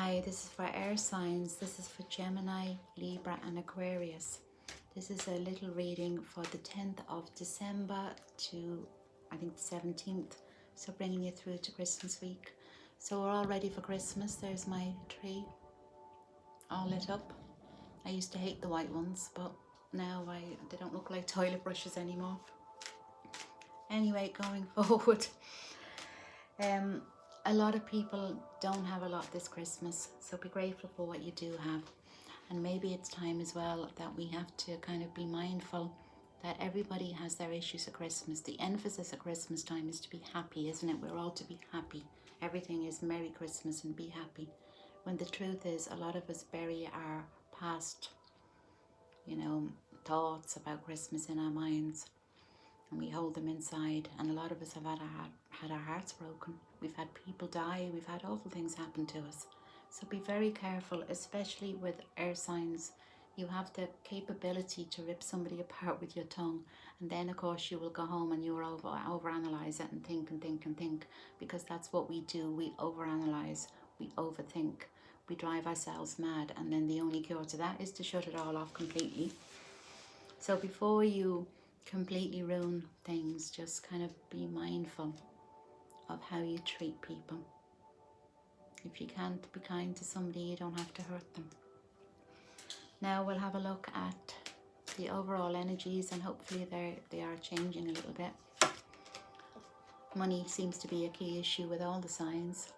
Hi, this is for air signs. This is for Gemini, Libra and Aquarius. This is a little reading for the 10th of December to, I think, the 17th. So bringing you through to Christmas week. So we're all ready for Christmas. There's my tree all lit up. I used to hate the white ones, but now they don't look like toilet brushes anymore. Anyway, going forward. A lot of people don't have a lot this Christmas, so be grateful for what you do have. And maybe it's time as well that we have to kind of be mindful that everybody has their issues at Christmas. The emphasis at Christmas time is to be happy, isn't it? We're all to be happy. Everything is Merry Christmas and be happy. When the truth is, a lot of us bury our past, thoughts about Christmas in our minds. And we hold them inside, and a lot of us have had our hearts broken. We've had people die, we've had awful things happen to us. So be very careful, especially with air signs. You have the capability to rip somebody apart with your tongue, and then of course you will go home and you will overanalyze it and think and think and think, because that's what we do. We overanalyze, we overthink, we drive ourselves mad, and then the only cure to that is to shut it all off completely. So before you completely ruin things, just kind of be mindful of how you treat people. If you can't be kind to somebody, you don't have to hurt them. Now we'll have a look at the overall energies, and hopefully they are changing a little bit. Money seems to be a key issue with all the signs.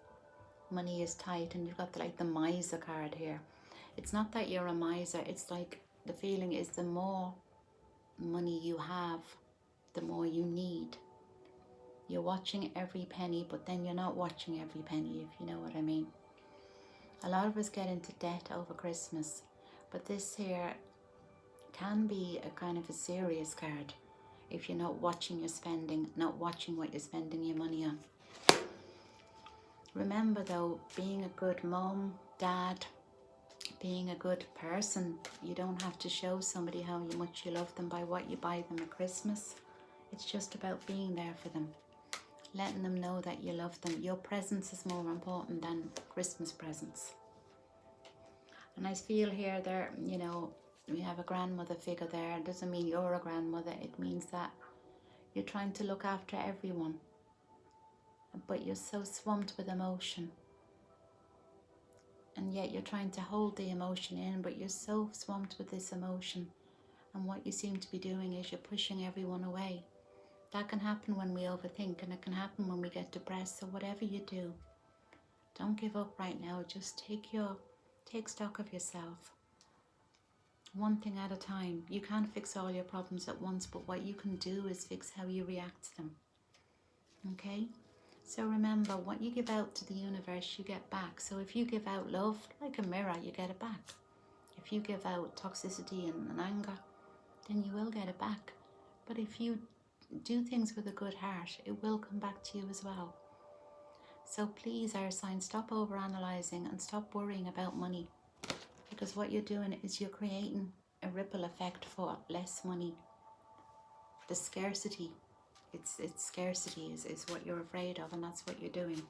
Money is tight, and you've got the miser card here. It's not that you're a miser, it's like the feeling is the more money you have, the more you need. You're watching every penny, but then you're not watching every penny, if you know what I mean. A lot of us get into debt over Christmas, but this here can be a kind of a serious card if you're not watching your spending, not watching what you're spending your money on. Remember though, being a good mom, dad, being a good person, you don't have to show somebody how much you love them by what you buy them at Christmas. It's just about being there for them, letting them know that you love them. Your presence is more important than Christmas presents. And I feel here there, we have a grandmother figure there. It doesn't mean you're a grandmother. It means that you're trying to look after everyone, but you're so swamped with emotion. And yet you're trying to hold the emotion in, but you're so swamped with this emotion. And what you seem to be doing is you're pushing everyone away. That can happen when we overthink, and it can happen when we get depressed. So whatever you do, don't give up right now. Just take stock of yourself. One thing at a time. You can't fix all your problems at once, but what you can do is fix how you react to them. Okay? So remember, what you give out to the universe, you get back. So if you give out love, like a mirror, you get it back. If you give out toxicity and anger, then you will get it back. But if you do things with a good heart, it will come back to you as well. So please, air signs, stop overanalyzing and stop worrying about money. Because what you're doing is you're creating a ripple effect for less money. The scarcity. It's scarcity is what you're afraid of, and that's what you're doing.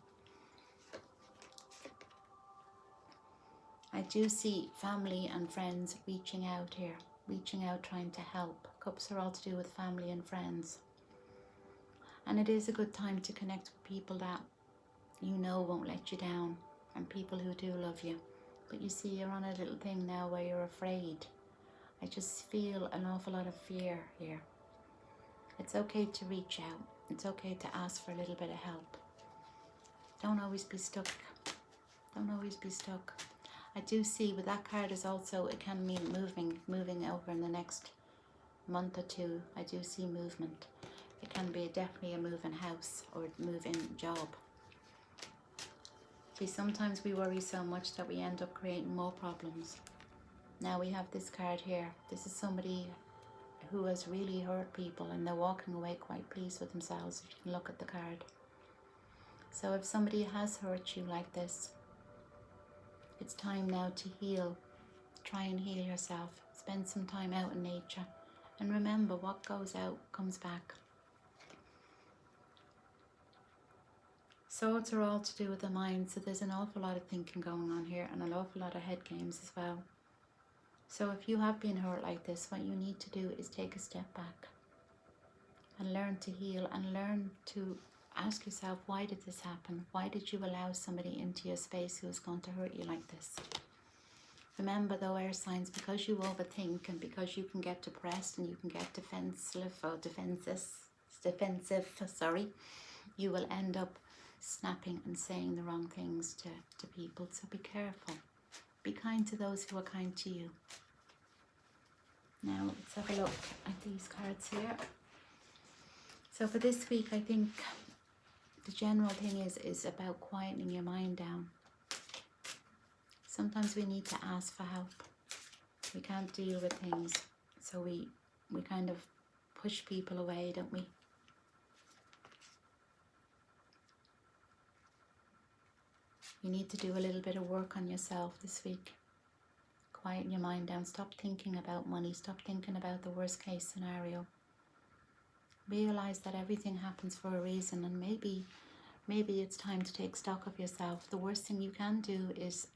I do see family and friends reaching out here, reaching out, trying to help. Cups are all to do with family and friends. And it is a good time to connect with people that you know won't let you down, and people who do love you. But you see, you're on a little thing now where you're afraid. I just feel an awful lot of fear here. It's okay to reach out. It's okay to ask for a little bit of help. Don't always be stuck. Don't always be stuck. I do see with that card is also, it can mean moving over in the next month or two. I do see movement. It can be definitely a move in house or move in job. See, sometimes we worry so much that we end up creating more problems. Now we have this card here. This is somebody who has really hurt people, and they're walking away quite pleased with themselves, if you can look at the card. So if somebody has hurt you like this, it's time now to heal. Try and heal yourself. Spend some time out in nature. And remember, what goes out comes back. Swords are all to do with the mind, so there's an awful lot of thinking going on here and an awful lot of head games as well. So if you have been hurt like this, what you need to do is take a step back and learn to heal and learn to ask yourself, why did this happen? Why did you allow somebody into your space who is going to hurt you like this? Remember though, air signs, because you overthink and because you can get depressed and you can get defensive, you will end up snapping and saying the wrong things to people. So be careful. Be kind to those who are kind to you. Now let's have a look at these cards here. So for this week, I think the general thing is about quietening your mind down. Sometimes we need to ask for help. We can't deal with things, so we kind of push people away, don't we? You need to do a little bit of work on yourself this week. Quieten your mind down. Stop thinking about money. Stop thinking about the worst case scenario. Realize that everything happens for a reason, and maybe it's time to take stock of yourself. The worst thing you can do is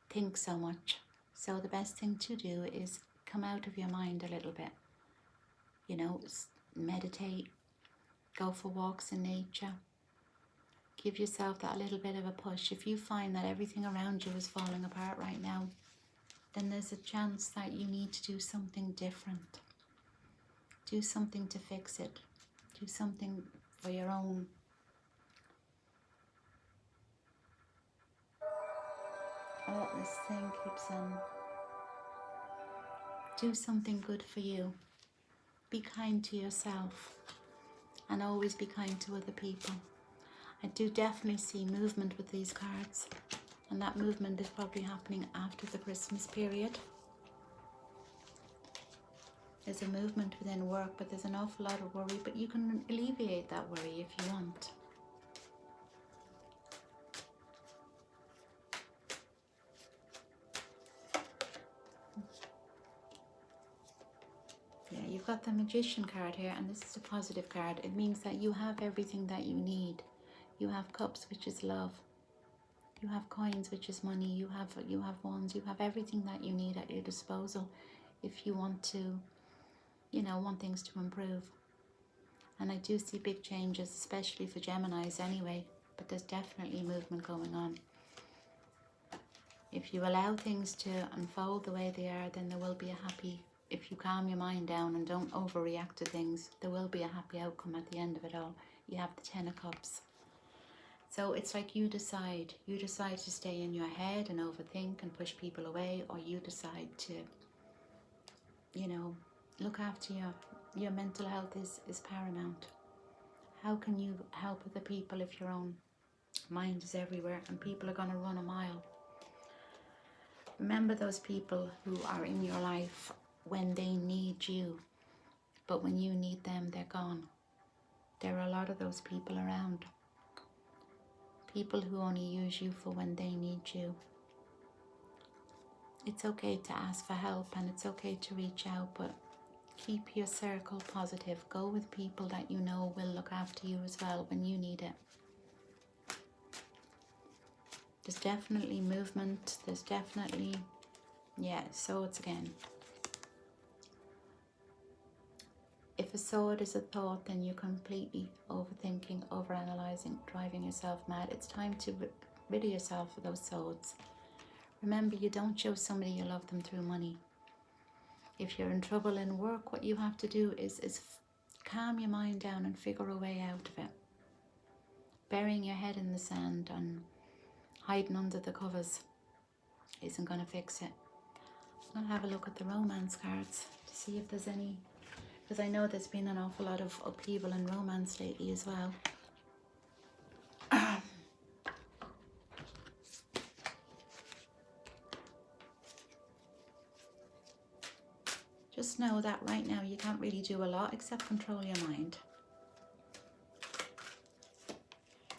think so much. So the best thing to do is come out of your mind a little bit. You know, meditate, go for walks in nature. Give yourself that little bit of a push. If you find that everything around you is falling apart right now, then there's a chance that you need to do something different. Do something to fix it. Do something for your own. Oh, this thing keeps on. Do something good for you. Be kind to yourself. And always be kind to other people. I do definitely see movement with these cards. And that movement is probably happening after the Christmas period. There's a movement within work, but there's an awful lot of worry. But you can alleviate that worry if you want. Yeah, you've got the Magician card here, and this is a positive card. It means that you have everything that you need. You have cups, which is love. You have coins, which is money. You have wands. You have everything that you need at your disposal if you want to, you know, want things to improve. And I do see big changes, especially for Geminis anyway, but there's definitely movement going on. If you allow things to unfold the way they are, then there will be a happy, if you calm your mind down and don't overreact to things, there will be a happy outcome at the end of it all. You have the Ten of Cups. So it's like you decide to stay in your head and overthink and push people away, or you decide to, you know, look after your mental health is paramount. How can you help other people if your own mind is everywhere and people are going to run a mile? Remember those people who are in your life when they need you, but when you need them, they're gone. There are a lot of those people around. People who only use you for when they need you. It's okay to ask for help and it's okay to reach out, but keep your circle positive. Go with people that you know will look after you as well when you need it. There's definitely movement. There's definitely, yeah, swords again. If a sword is a thought, then you're completely overthinking, overanalyzing, driving yourself mad. It's time to rid of yourself of those swords. Remember, you don't show somebody you love them through money. If you're in trouble in work, what you have to do is calm your mind down and figure a way out of it. Burying your head in the sand and hiding under the covers isn't going to fix it. I'm going to have a look at the romance cards to see if there's any, because I know there's been an awful lot of upheaval in romance lately as well. Just know that right now you can't really do a lot except control your mind.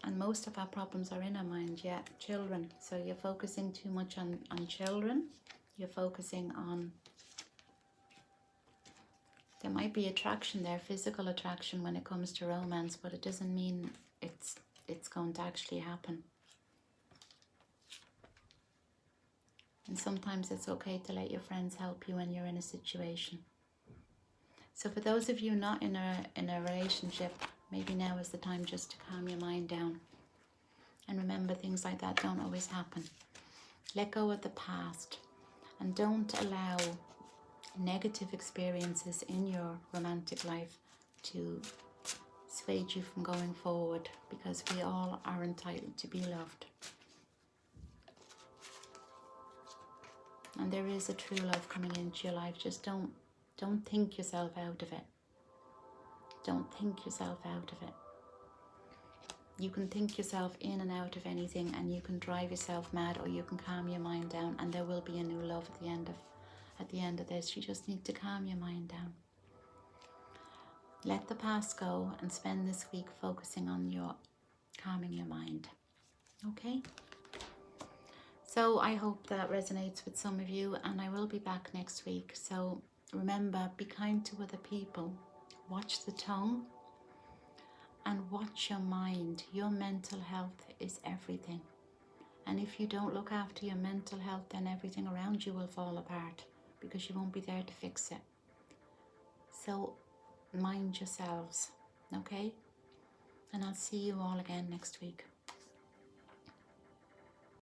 And most of our problems are in our mind, yeah, children. So you're focusing too much on children. You're focusing on, there might be attraction there, physical attraction when it comes to romance, but it doesn't mean it's it's going to actually happen. And sometimes it's okay to let your friends help you when you're in a situation. So for those of you not in a relationship, maybe now is the time just to calm your mind down. And remember, things like that don't always happen. Let go of the past and don't allow negative experiences in your romantic life to sway you from going forward, because we all are entitled to be loved. And there is a true love coming into your life. Just don't think yourself out of it. Don't think yourself out of it. You can think yourself in and out of anything, and you can drive yourself mad, or you can calm your mind down, and there will be a new love at the end of this. You just need to calm your mind down. Let the past go and spend this week focusing on calming your mind. Okay? So I hope that resonates with some of you, and I will be back next week. So remember, be kind to other people. Watch the tongue and watch your mind. Your mental health is everything. And if you don't look after your mental health, then everything around you will fall apart, because you won't be there to fix it. So mind yourselves, okay? And I'll see you all again next week.